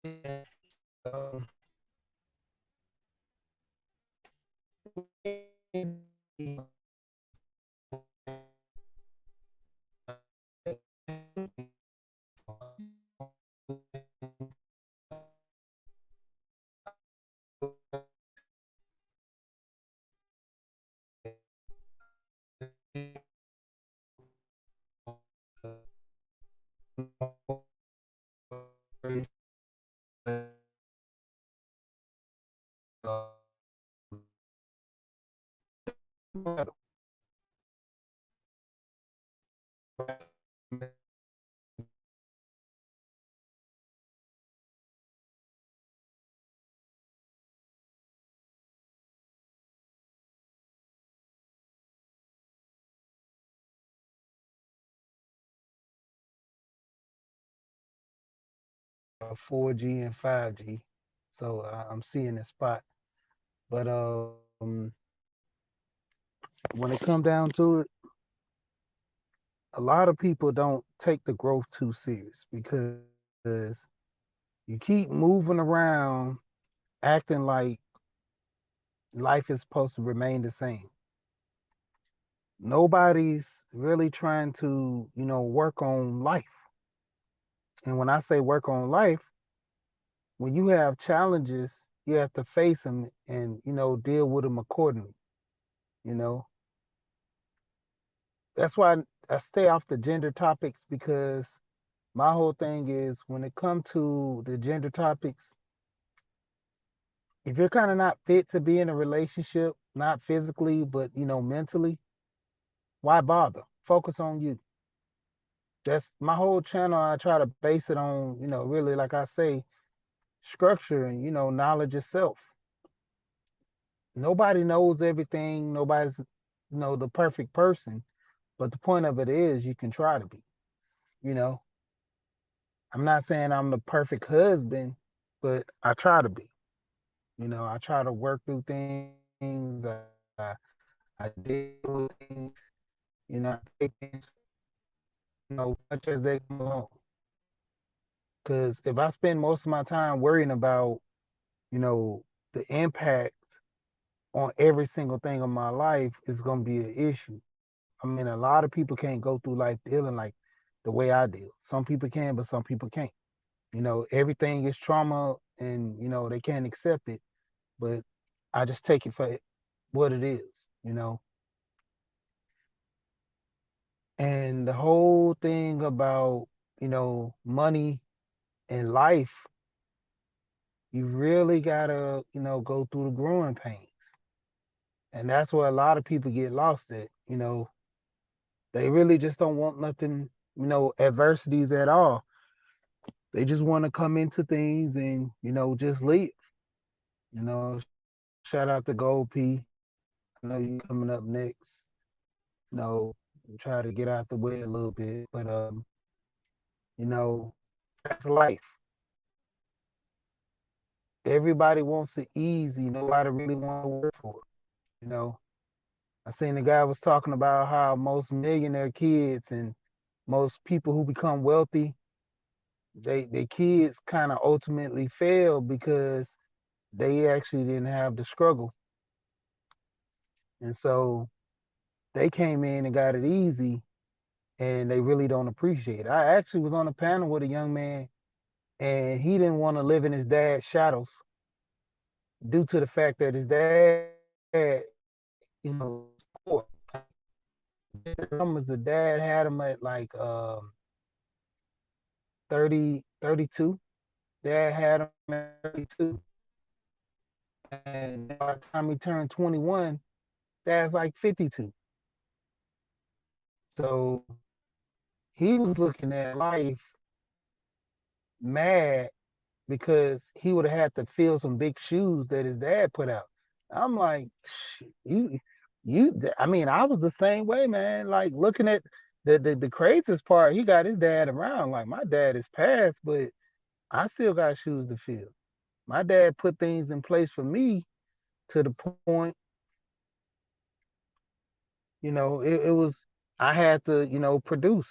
Yeah. Um, uh, 4G and 5G. So I'm seeing the spot. But when it come down to it, a lot of people don't take the growth too serious because you keep moving around acting like life is supposed to remain the same. Nobody's really trying to, work on life. And when I say work on life, when you have challenges, you have to face them and, deal with them accordingly. You know, that's why I stay off the gender topics because my whole thing is when it comes to the gender topics, if you're kind of not fit to be in a relationship, not physically, but, mentally, why bother? Focus on you. That's my whole channel. I try to base it on, really, like I say, structure and, knowledge itself. Nobody knows everything. Nobody's, the perfect person. But the point of it is you can try to be, you know. I'm not saying I'm the perfect husband, but I try to be. I try to work through things. I deal with things, I take things, much as they come along. Because if I spend most of my time worrying about, the impact on every single thing of my life, it's gonna be an issue. I mean, a lot of people can't go through life dealing like the way I deal. Some people can, but some people can't. Everything is trauma and, they can't accept it, but I just take it for what it is, you know. And the whole thing about, money and life, you really gotta, go through the growing pains. And that's where a lot of people get lost at, they really just don't want nothing, adversities at all. They just want to come into things and, just leave. Shout out to Gold P. I know you coming up next. You know, try to get out the way a little bit, but that's life. Everybody wants it easy. Nobody really want to work for it. You know, I seen the guy was talking about how most millionaire kids and most people who become wealthy, they kids kind of ultimately fail because they actually didn't have the struggle. And so they came in and got it easy and they really don't appreciate it. I actually was on a panel with a young man and he didn't want to live in his dad's shadows due to the fact that his dad, was poor. The numbers, the dad had him at like 30, 32. Dad had him at 32. And by the time he turned 21, dad's like 52. So he was looking at life mad because he would have had to fill some big shoes that his dad put out. I'm like, you, I mean, I was the same way, man. Like looking at the craziest part, he got his dad around. Like my dad is passed, but I still got shoes to fill. My dad put things in place for me to the point, it, was, I had to, produce.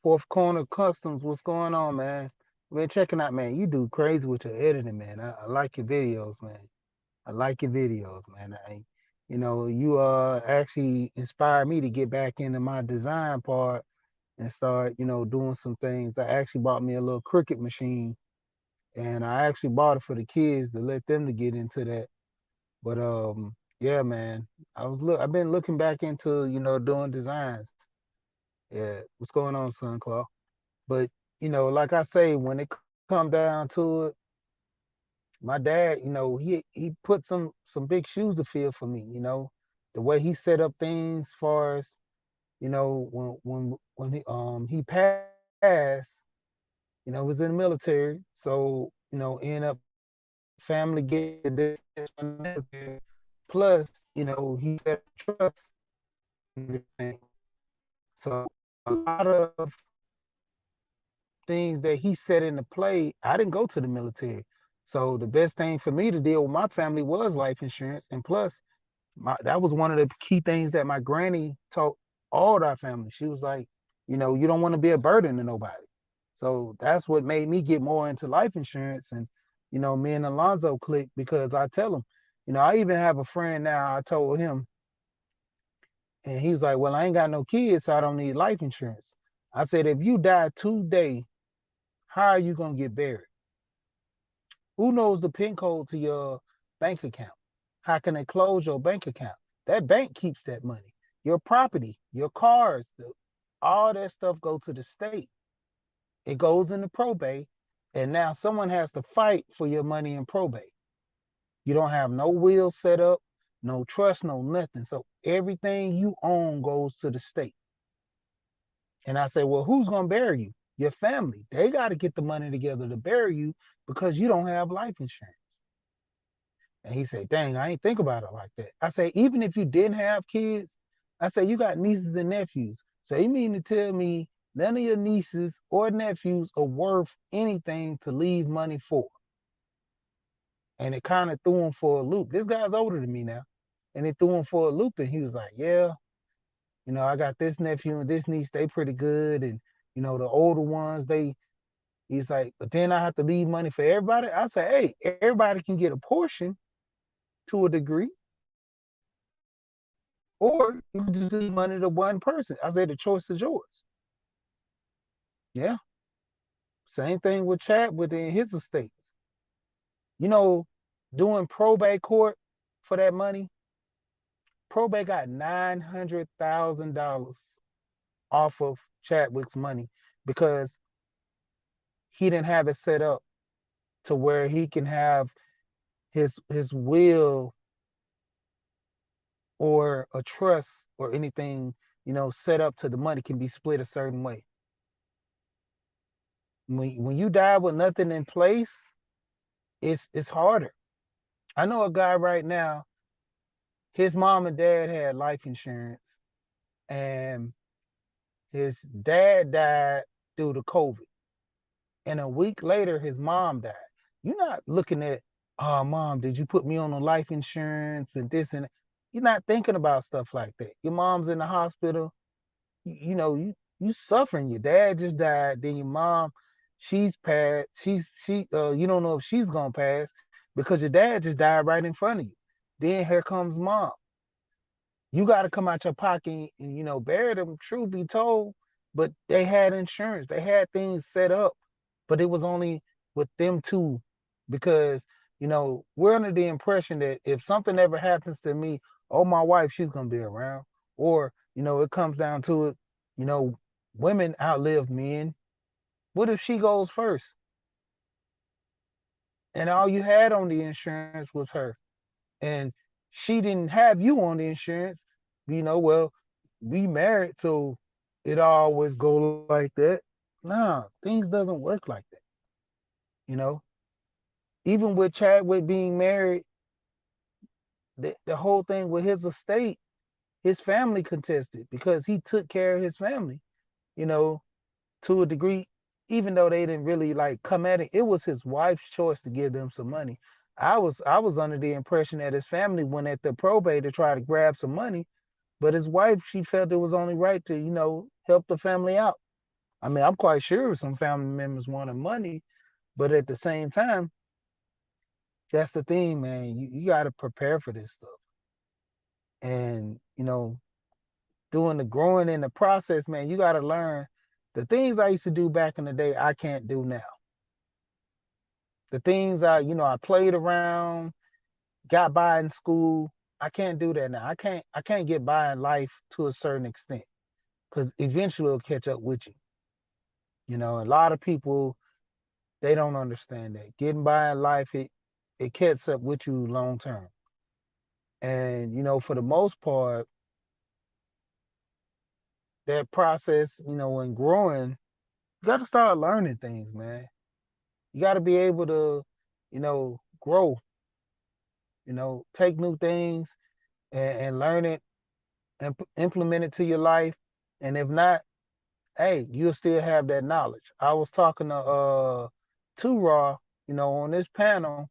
Fourth Corner Customs, what's going on, man? Been checking out, man. You do crazy with your editing, man. I like your videos, man. I like your videos, man. You actually inspired me to get back into my design part and start, doing some things. I actually bought me a little Cricut machine, and I actually bought it for the kids to let them to get into that. But yeah, man. I've been looking back into, doing designs. Yeah, what's going on, son, Claw? But like I say, when it come down to it, my dad, he put some big shoes to fill for me. The way he set up things, far as when he passed, was in the military, so end up family getting this from the military. Plus, he set trust and everything. So a lot of things that he set into play, I didn't go to the military. So the best thing for me to deal with my family was life insurance. And plus, that was one of the key things that my granny taught all our family. She was like, you don't want to be a burden to nobody. So that's what made me get more into life insurance. And, me and Alonzo clicked because I tell him, I even have a friend now, I told him, and he was like, well, I ain't got no kids, so I don't need life insurance. I said, if you die today, how are you going to get buried? Who knows the PIN code to your bank account? How can they close your bank account? That bank keeps that money. Your property, your cars, all that stuff go to the state. It goes into probate, and now someone has to fight for your money in probate. You don't have no will set up, no trust, no nothing. So everything you own goes to the state. And I say, well, who's going to bury you? Your family. They got to get the money together to bury you because you don't have life insurance. And he said, dang, I ain't think about it like that. I say, even if you didn't have kids, I say, you got nieces and nephews. So you mean to tell me none of your nieces or nephews are worth anything to leave money for? And it kind of threw him for a loop. This guy's older than me now. And it threw him for a loop. And he was like, yeah, I got this nephew and this niece, they pretty good. And, the older ones, he's like, but then I have to leave money for everybody. I say, hey, everybody can get a portion to a degree, or you can just leave money to one person. I say the choice is yours. Yeah. Same thing with Chad within his estates. You know, doing probate court for that money, probate got $900,000 off of Chadwick's money because he didn't have it set up to where he can have his will or a trust or anything, set up to the money can be split a certain way. When you die with nothing in place, it's harder. I know a guy right now, his mom and dad had life insurance, and his dad died due to COVID. And a week later, his mom died. You're not looking at, oh, mom, did you put me on a life insurance and this and that? You're not thinking about stuff like that. Your mom's in the hospital. You suffering. Your dad just died. Then your mom, she's passed. You don't know if she's gonna pass because your dad just died right in front of you. Then here comes mom. You got to come out your pocket and bury them. Truth be told, but they had insurance. They had things set up, but it was only with them two because we're under the impression that if something ever happens to me, oh, my wife, she's gonna be around, or it comes down to it, you know, women outlive men. What if she goes first and all you had on the insurance was her? And she didn't have you on the insurance, well, we married, so it always go like that. Nah, things doesn't work like that. You know, even with Chadwick being married, the whole thing with his estate, his family contested because he took care of his family, you know, to a degree, even though they didn't really like come at it. It was his wife's choice to give them some money. I was under the impression that his family went at the probate to try to grab some money, but his wife, she felt it was only right to, help the family out. I mean, I'm quite sure some family members wanted money, but at the same time, that's the thing, man. You got to prepare for this stuff. And, doing the growing in the process, man, you got to learn the things I used to do back in the day, I can't do now. The things I played around, got by in school, I can't do that now. I can't get by in life to a certain extent because eventually it'll catch up with you. A lot of people, they don't understand that. Getting by in life, it catches up with you long term. And, for the most part, that process, when growing, you got to start learning things, man. You got to be able to, grow, take new things and learn it and implement it to your life. And if not, hey, you'll still have that knowledge. I was talking to Two Raw, on this panel,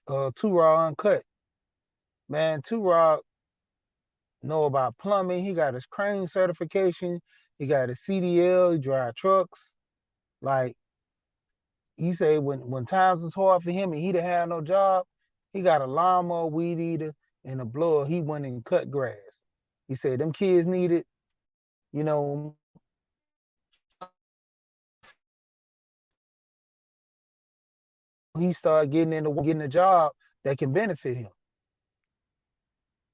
Two Raw Uncut. Man, Two Raw know about plumbing. He got his crane certification. He got his CDL. He drive trucks. Like you say, when times was hard for him and he didn't have no job, he got a lawnmower, weed eater, and a blower. He went and cut grass. He said them kids needed, you know, he started getting a job that can benefit him.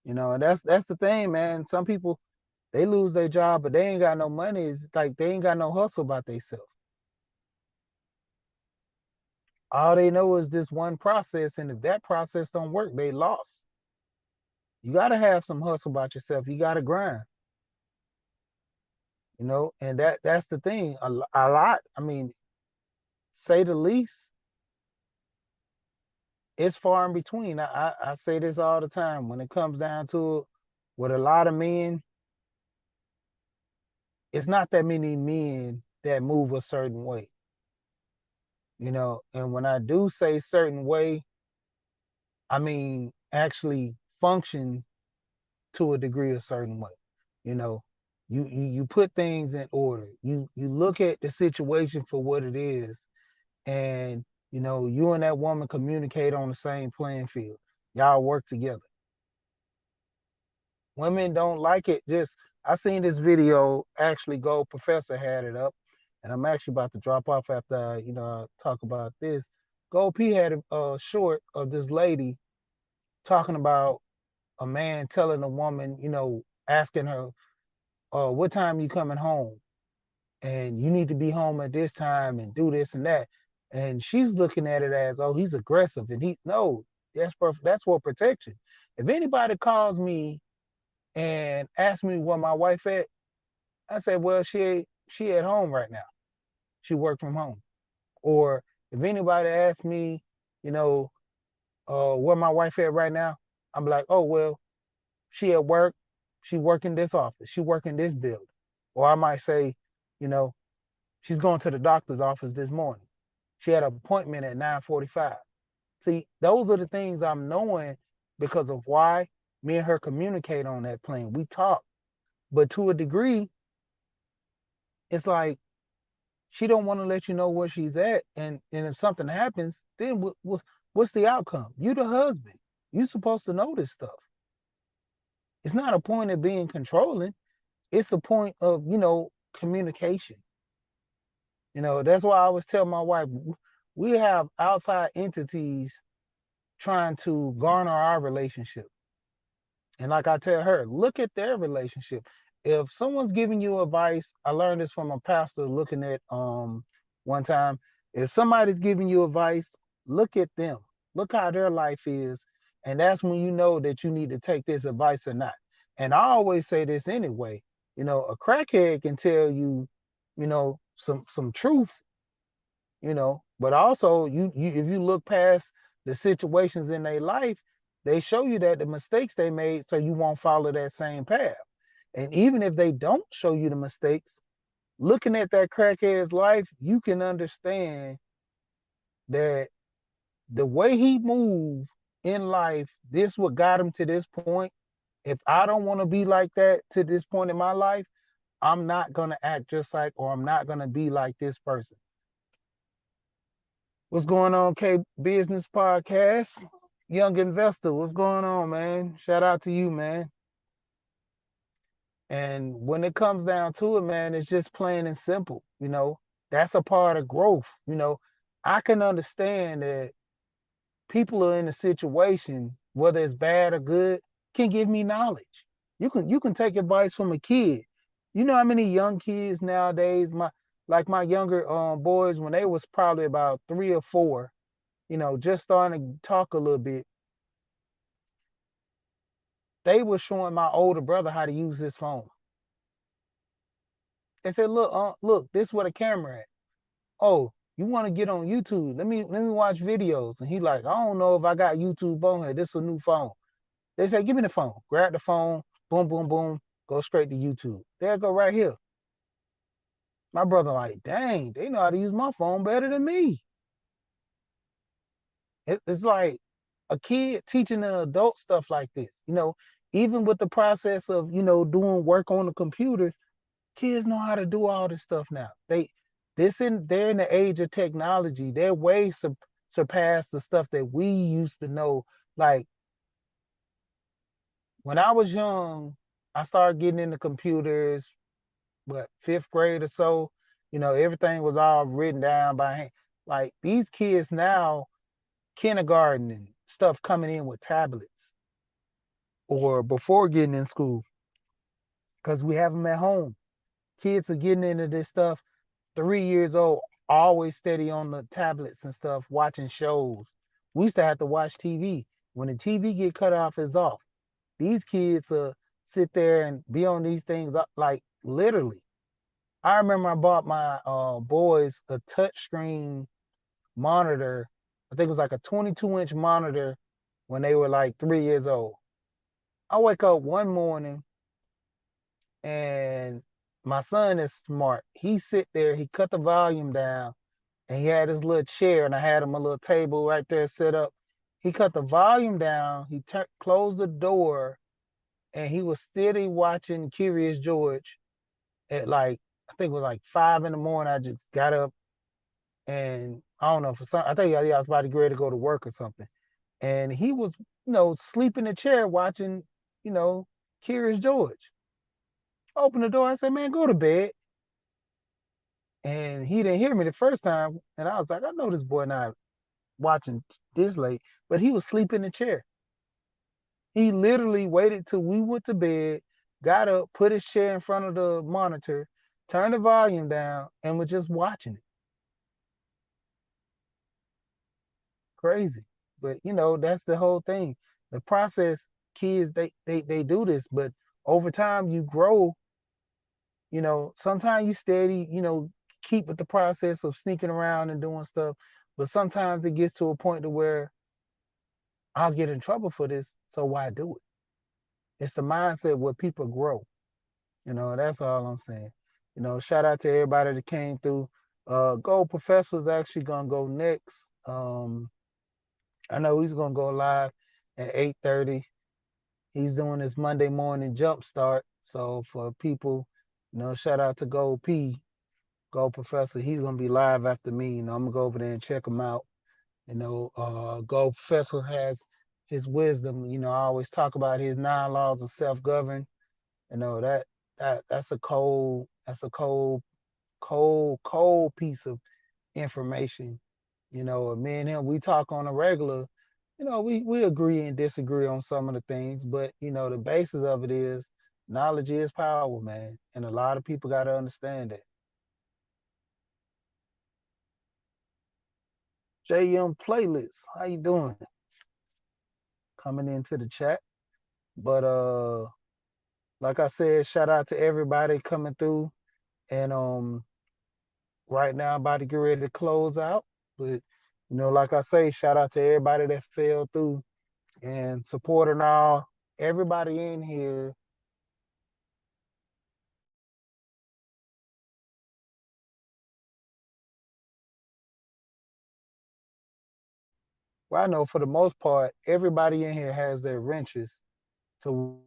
And that's the thing, man. Some people, they lose their job, but they ain't got no money. It's like they ain't got no hustle about themselves. All they know is this one process, and if that process don't work, they lost. You gotta have some hustle about yourself. You gotta grind, and that's the thing. A lot. I mean, say the least, it's far in between. I say this all the time. When it comes down to it, with a lot of men, it's not that many men that move a certain way. And when I do say certain way, I mean actually function to a degree a certain way. You know, you put things in order. You look at the situation for what it is, and you and that woman communicate on the same playing field. Y'all work together. Women don't like it. Just I seen this video actually go. Professor had it up, and I'm actually about to drop off after I talk about this. Go P had a short of this lady talking about a man telling a woman, asking her, what time you coming home? And you need to be home at this time and do this and that. And she's looking at it as, oh, he's aggressive. And no, that's for protection. If anybody calls me and asks me where my wife at, I say, well, she at home right now. She worked from home. Or if anybody asks me, you know, where my wife at right now, I'm like, oh well, she at work, she work in this office, she work in this building. Or I might say, you know, she's going to the doctor's office this morning. She had an appointment at 9:45. See, those are the things I'm knowing because of why me and her communicate on that plane. We talk, but to a degree, it's like she don't want to let you know where she's at, and if something happens, then what's the outcome? You the husband, you supposed to know this stuff. It's not a point of being controlling. It's a point of communication. That's why I always tell my wife, we have outside entities trying to garner our relationship. And like I tell her, look at their relationship. If someone's giving you advice, I learned this from a pastor looking at one time. If somebody's giving you advice, look at them. Look how their life is. And that's when you know that you need to take this advice or not. And I always say this anyway. A crackhead can tell you, some truth, but also you if you look past the situations in their life, they show you that the mistakes they made so you won't follow that same path. And even if they don't show you the mistakes, looking at that crackhead's life, you can understand that the way he moved in life, this what got him to this point. If I don't want to be like that to this point in my life, I'm not gonna act just like, or I'm not gonna be like this person. What's going on, K Business Podcast? Young investor, what's going on, man? Shout out to you, man. And when it comes down to it, man, it's just plain and simple. That's a part of growth. I can understand that people are in a situation, whether it's bad or good, can give me knowledge. You can take advice from a kid. You know how many young kids nowadays, my younger boys, when they was probably about 3 or 4, just starting to talk a little bit, they were showing my older brother how to use his phone. They said, look, this is where the camera at. Oh, you want to get on YouTube? Let me watch videos. And he like, I don't know if I got YouTube on here. This is a new phone. They say, give me the phone. Grab the phone, boom, boom, boom, go straight to YouTube. There I go right here. My brother like, dang, they know how to use my phone better than me. It's like a kid teaching an adult stuff like this. Even with the process of, doing work on the computers, kids know how to do all this stuff now. They're in the age of technology. They're way surpass the stuff that we used to know. Like when I was young, I started getting into computers, what, 5th grade or so. Everything was all written down by hand. Like these kids now, kindergarten and stuff coming in with tablets or before getting in school because we have them at home. Kids are getting into this stuff 3 years old, always steady on the tablets and stuff, watching shows. We used to have to watch TV. When the TV get cut off, it's off. These kids sit there and be on these things like literally. I remember I bought my boys a touchscreen monitor. I think it was like a 22-inch monitor when they were like 3 years old. I wake up one morning and my son is smart. He sit there, he cut the volume down, and he had his little chair, and I had him a little table right there set up. He cut the volume down, he closed the door, and he was steady watching Curious George at like, I think it was like 5 in the morning. I just got up and I don't know, for some, I think I was about to get ready to go to work or something. And he was, sleep in the chair watching, you know, Curious George. Open the door. I said, man, go to bed. And he didn't hear me the first time. And I was like, I know this boy not watching this late, but he was sleeping in the chair. He literally waited till we went to bed, got up, put his chair in front of the monitor, turned the volume down, and was just watching it. Crazy. But that's the whole thing. The process, kids, they do this, but over time you grow. Sometimes you steady, keep with the process of sneaking around and doing stuff, but sometimes it gets to a point to where I'll get in trouble for this, so why do it? It's the mindset where people grow. That's all I'm saying. Shout out to everybody that came through. Gold Professor's actually gonna go next. I know he's gonna go live at 8:30. He's doing his Monday morning jump start. So for people, shout out to Gold P, Gold Professor. He's gonna be live after me. I'm gonna go over there and check him out. Gold Professor has his wisdom. I always talk about his 9 laws of self-govern. That's a cold piece of information. Me and him, we talk on a regular. We agree and disagree on some of the things, but the basis of it is knowledge is power, man, and a lot of people got to understand that. JM playlist, how you doing? Coming into the chat, but like I said, shout out to everybody coming through, and right now I'm about to get ready to close out, but like I say, shout out to everybody that fell through and supporting all everybody in here. Well, I know for the most part, everybody in here has their wrenches to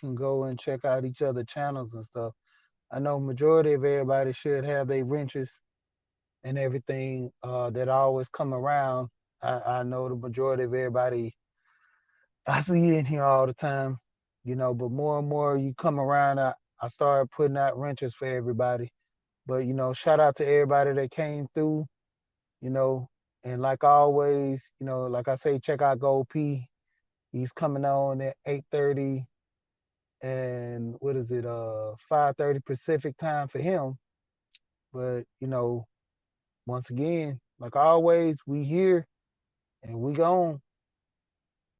can go and check out each other channels and stuff. I know majority of everybody should have their wrenches and everything that always come around. I know the majority of everybody I see in here all the time, but more and more you come around, I started putting out wrenches for everybody. But shout out to everybody that came through, you know, and like always, like I say, check out Gold P. He's coming on at 8:30 and what is it, 5:30 Pacific time for him. But once again, like always, we here and we gone.